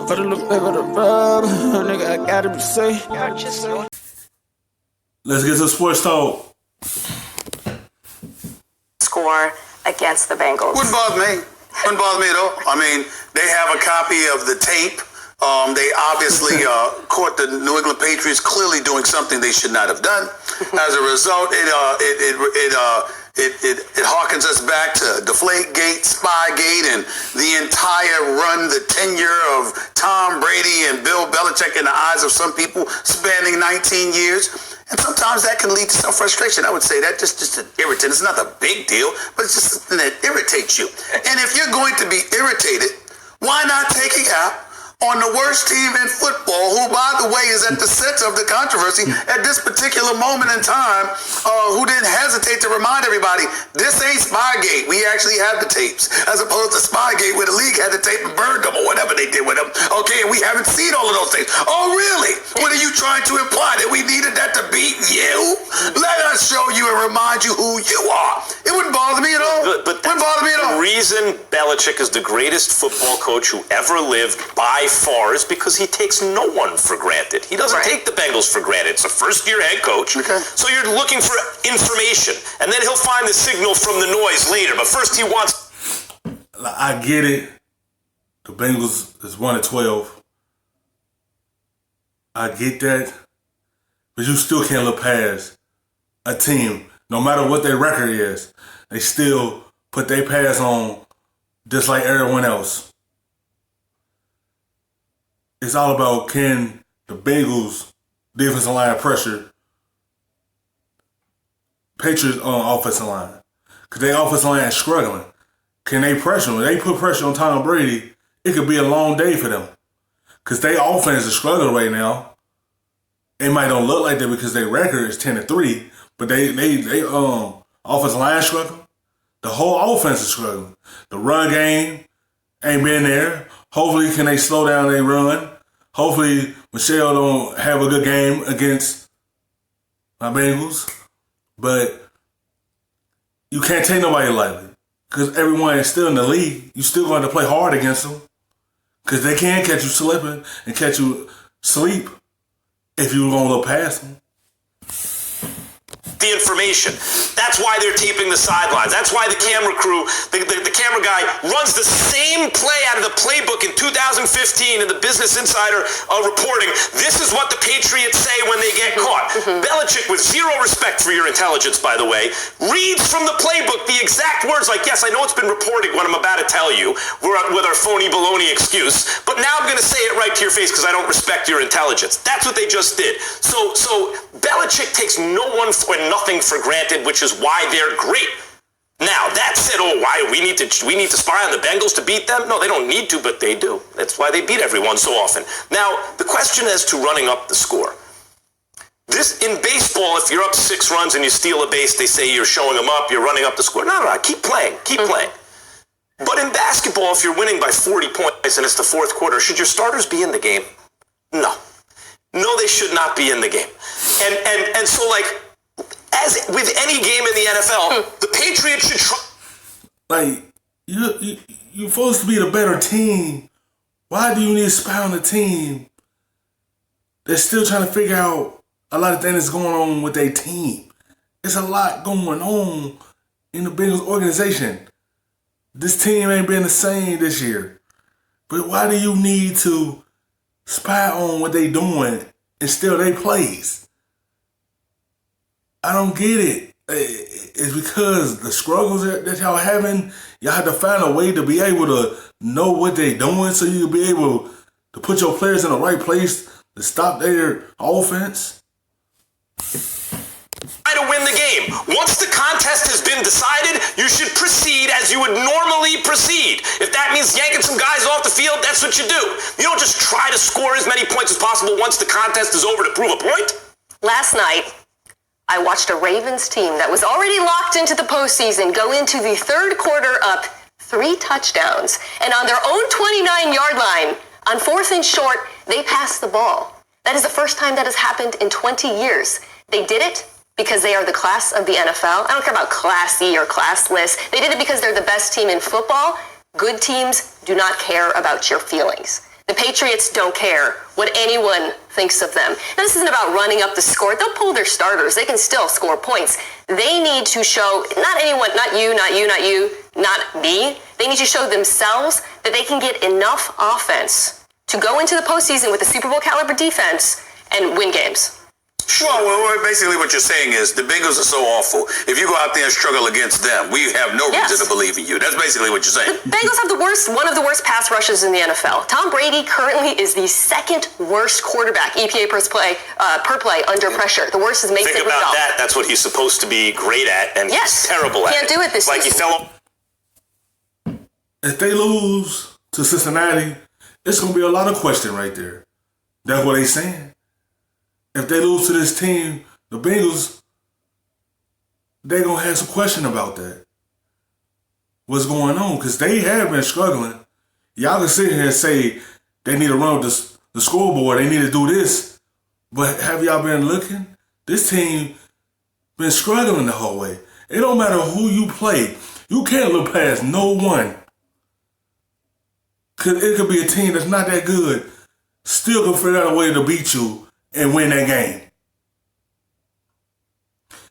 Put a little bit of the rub, nigga, I gotta be safe. Let's get to sports talk. Score against the Bengals. Wouldn't bother me. Wouldn't bother me at all. I mean, they have a copy of the tape. They obviously caught the New England Patriots clearly doing something they should not have done. As a result, it harkens us back to Deflategate, Spygate, and the entire run, the tenure of Tom Brady and Bill Belichick in the eyes of some people spanning 19 years. And sometimes that can lead to some frustration. I would say that just an irritant. It's not a big deal, but it's just something that irritates you. And if you're going to be irritated, why not take it out on the worst team in football, who, by the way, is at the center of the controversy at this particular moment in time, who didn't hesitate to remind everybody, this ain't Spygate. We actually have the tapes, as opposed to Spygate where the league had the tape and burned them or whatever they did with them. Okay, and we haven't seen all of those things. Oh, really? What are you trying to imply? That we needed that to beat you? Let us show you and remind you who you are. It wouldn't bother me at all. But wouldn't bother me at all. The reason Belichick is the greatest football coach who ever lived by far is because he takes no one for granted. He doesn't take the Bengals for granted. It's a first-year head coach. Okay. So you're looking for information, and then he'll find the signal from the noise later. But first he wants... I get it. The Bengals is 1-12. I get that. But you still can't look past a team. No matter what their record is, they still put their pass on just like everyone else. It's all about, can the Bengals defensive line pressure Patriots on offensive line? Because their offensive line is struggling. Can they pressure them? If they put pressure on Tom Brady, it could be a long day for them. Because their offense is struggling right now. It might don't look like that because their record is 10-3, but they offensive line struggling. The whole offense is struggling. The run game ain't been there. Hopefully, can they slow down their run? Hopefully, Michelle don't have a good game against my Bengals. But you can't take nobody lightly because everyone is still in the league. You still going to play hard against them because they can catch you slipping and catch you sleep if you're going to look past them. The information. That's why they're taping the sidelines. That's why the camera crew, the camera guy, runs the same play out of the playbook in 2015 in the Business Insider reporting. This is what the Patriots say when they get caught. Belichick, with zero respect for your intelligence, by the way, reads from the playbook the exact words like, yes, I know it's been reported what I'm about to tell you. We're with our phony baloney excuse, but now I'm going to say it right to your face because I don't respect your intelligence. That's what they just did. So Belichick takes no one for nothing for granted, which is why they're great. Now, that said, why we need to spy on the Bengals to beat them? No, they don't need to, but they do. That's why they beat everyone so often. Now, the question as to running up the score. This, in baseball, if you're up 6 runs and you steal a base, they say you're showing them up, you're running up the score. No, keep playing, keep playing. But in basketball, if you're winning by 40 points and it's the fourth quarter, should your starters be in the game? No, they should not be in the game. And so, like, as with any game in the NFL, the Patriots should try. Like, you're supposed to be the better team. Why do you need to spy on the team? They're still trying to figure out a lot of things that's going on with their team. There's a lot going on in the Bengals organization. This team ain't been the same this year. But why do you need to spy on what they doing and steal their plays? I don't get it. It's because the struggles that y'all having, y'all have to find a way to be able to know what they're doing so you'll be able to put your players in the right place to stop their offense. To win the game. Once the contest has been decided, you should proceed as you would normally proceed. If that means yanking some guys off the field, that's what you do. You don't just try to score as many points as possible once the contest is over to prove a point. Last night, I watched a Ravens team that was already locked into the postseason go into the third quarter up 3 touchdowns. And on their own 29-yard line, on 4th and short, they passed the ball. That is the first time that has happened in 20 years. They did it because they are the class of the NFL. I don't care about classy or classless. They did it because they're the best team in football. Good teams do not care about your feelings. The Patriots don't care what anyone thinks of them. Now, this isn't about running up the score. They'll pull their starters. They can still score points. They need to show, not anyone, not you, not you, not you, not me. They need to show themselves that they can get enough offense to go into the postseason with a Super Bowl caliber defense and win games. Sure. Well, basically what you're saying is the Bengals are so awful. If you go out there and struggle against them, we have no reason to believe in you. That's basically what you're saying. The Bengals have one of the worst pass rushes in the NFL. Tom Brady currently is the second worst quarterback, EPA per play under pressure. The worst is Mason Think about Rudolph. that. That's what he's supposed to be great at, and he's terrible at. Can't do it this Like he season. fell. If they lose to Cincinnati, it's going to be a lot of question right there. That's what they saying. If they lose to this team, the Bengals, they're going to have some question about that. What's going on? Because they have been struggling. Y'all can sit here and say they need to run with the scoreboard. They need to do this. But have y'all been looking? This team been struggling the whole way. It don't matter who you play. You can't look past no one. Because it could be a team that's not that good, still can figure out a way to beat you and win that game.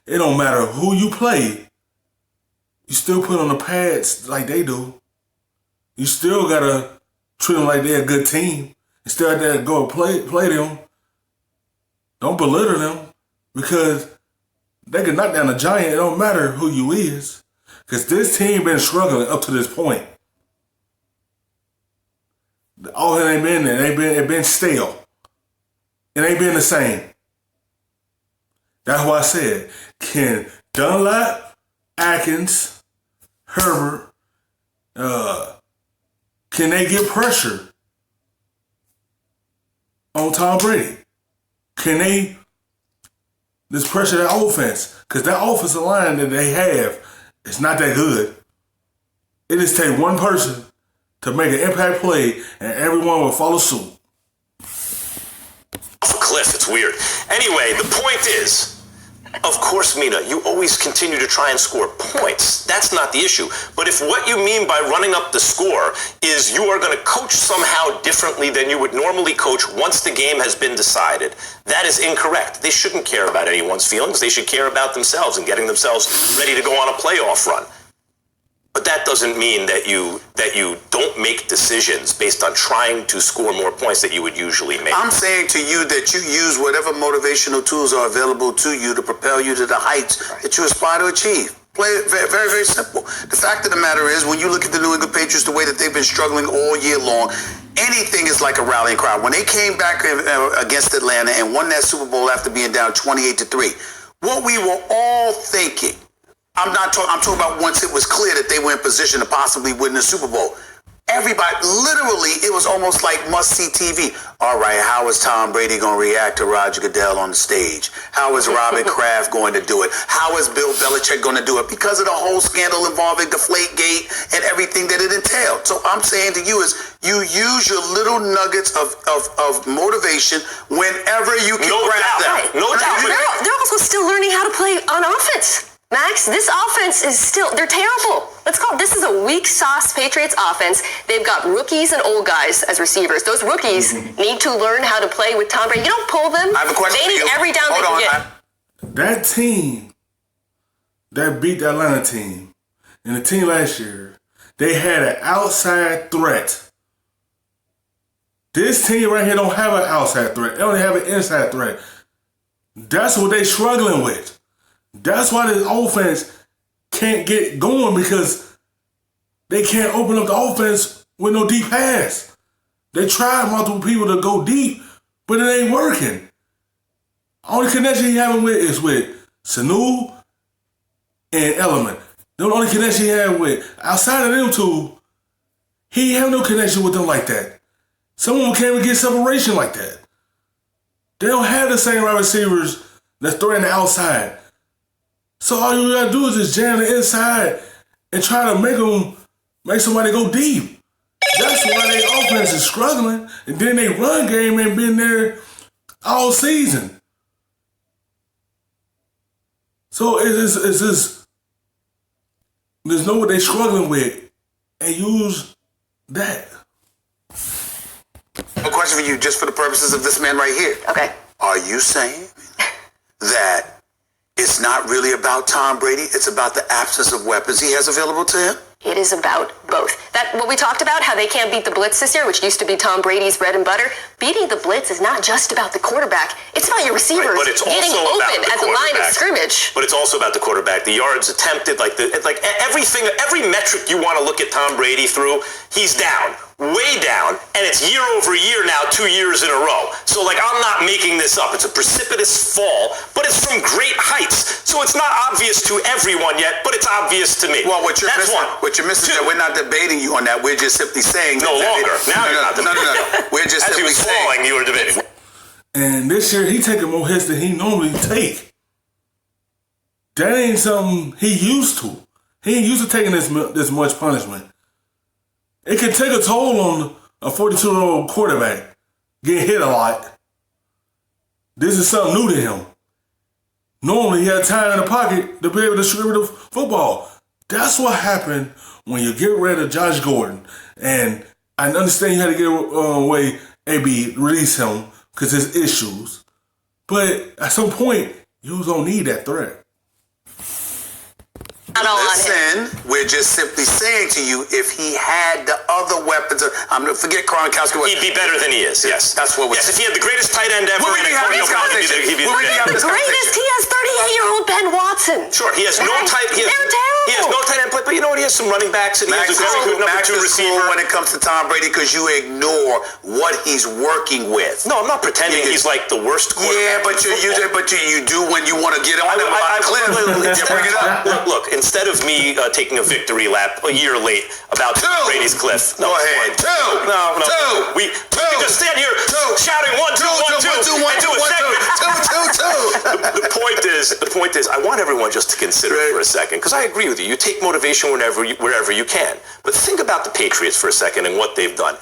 It don't matter who you play. You still put on the pads like they do. You still gotta treat them like they're a good team. And still have to go play them. Don't belittle them because they can knock down a giant. It don't matter who you is. Because this team been struggling up to this point. All it ain't been there. It been stale. It ain't been the same. That's why I said, can Dunlap, Atkins, Herbert, can they get pressure on Tom Brady? Can they just pressure that offense? Because that offensive line that they have is not that good. It just takes one person to make an impact play and everyone will follow suit. Off a cliff, it's weird. Anyway, the point is, of course, Mina, you always continue to try and score points. That's not the issue. But if what you mean by running up the score is you are going to coach somehow differently than you would normally coach once the game has been decided, that is incorrect. They shouldn't care about anyone's feelings. They should care about themselves and getting themselves ready to go on a playoff run. But that doesn't mean that you don't make decisions based on trying to score more points that you would usually make. I'm saying to you that you use whatever motivational tools are available to you to propel you to the heights that you aspire to achieve. Play it very, very, very simple. The fact of the matter is, when you look at the New England Patriots, the way that they've been struggling all year long, anything is like a rallying cry. When they came back against Atlanta and won that Super Bowl after being down 28-3, what we were all thinking, I'm talking about once it was clear that they were in position to possibly win the Super Bowl. Everybody, literally, it was almost like must-see TV. All right, how is Tom Brady going to react to Roger Goodell on the stage? How is Robert Kraft going to do it? How is Bill Belichick going to do it? Because of the whole scandal involving Deflategate and everything that it entailed. So I'm saying to you is you use your little nuggets of motivation whenever you can grab them. Right. No doubt. They're also still learning how to play on offense. Max, this offense is they're terrible. This is a weak sauce Patriots offense. They've got rookies and old guys as receivers. Those rookies need to learn how to play with Tom Brady. You don't pull them. I have a question They need for you. every down they can get. That team that beat the Atlanta team and the team last year, they had an outside threat. This team right here don't have an outside threat. They only have an inside threat. That's what they struggling with. That's why this offense can't get going, because they can't open up the offense with no deep pass. They tried multiple people to go deep, but it ain't working. Only connection he having with is with Sanu and Element. The only connection he had with, outside of them two, he ain't have no connection with them like that. Some of them can't even get separation like that. They don't have the same wide receivers that's throwing the outside. So all you gotta do is just jam the inside and try to make somebody go deep. That's why their offense is struggling. And then they run game ain't been there all season. So it's just, there's no what they struggling with, and use that. question for you just for the purposes of this man right here. Okay. Are you saying that it's not really about Tom Brady? It's about the absence of weapons he has available to him? It is about both. What we talked about, how they can't beat the blitz this year, which used to be Tom Brady's bread and butter. Beating the blitz is not just about the quarterback. It's about your receivers getting open at the line of scrimmage. But it's also about the quarterback. The yards attempted, everything, every metric you want to look at Tom Brady through, he's down. Way down, and it's year over year now, 2 years in a row. So, I'm not making this up. It's a precipitous fall, but it's from great heights. So it's not obvious to everyone yet, but it's obvious to me. Well, what you're missing is that we're not debating you on that. We're just simply saying no longer. Now you're not debating. No. We're just simply saying. As he was falling, you were debating. And this year, he taking more hits than he normally take. That ain't something he used to. He ain't used to taking this much punishment. It can take a toll on a 42-year-old quarterback, get hit a lot. This is something new to him. Normally, he had time in the pocket to be able to distribute the football. That's what happened when you get rid of Josh Gordon. And I understand you had to get away, AB, release him because his issues. But at some point, you was going to need that threat. Listen, we're just simply saying to you, if he had the other weapons, I'm going to forget Kronkowski. He'd be better than he is, yes. That's what we're saying. Yes, if he had the greatest tight end ever, he'd be Greatest? He has 38-year-old Ben Watson. Sure, he has no tight end. He has no tight end play, but you know what? He has some running backs, and he has a very good number 2 receiver. When it comes to Tom Brady, because you ignore what he's working with. No, I'm not pretending he's like the worst quarterback. Yeah, but you do when you want to get on him about the cliff. Bring it up. Look, instead of me taking a victory lap a year late about Brady's cliff. No, go ahead. No. We can just stand here shouting 1, 2, 1, 2, and do a segment. The point is, I want everyone just to consider it for a second, because I agree with you. You take motivation wherever you can. But think about the Patriots for a second and what they've done.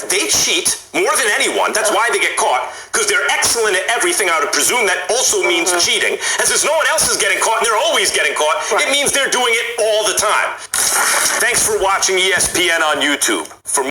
They cheat more than anyone. That's why they get caught, because they're excellent at everything. I would presume that also means cheating. And since no one else is getting caught, and they're always getting caught, it means they're doing it all the time. Thanks for watching ESPN on YouTube. For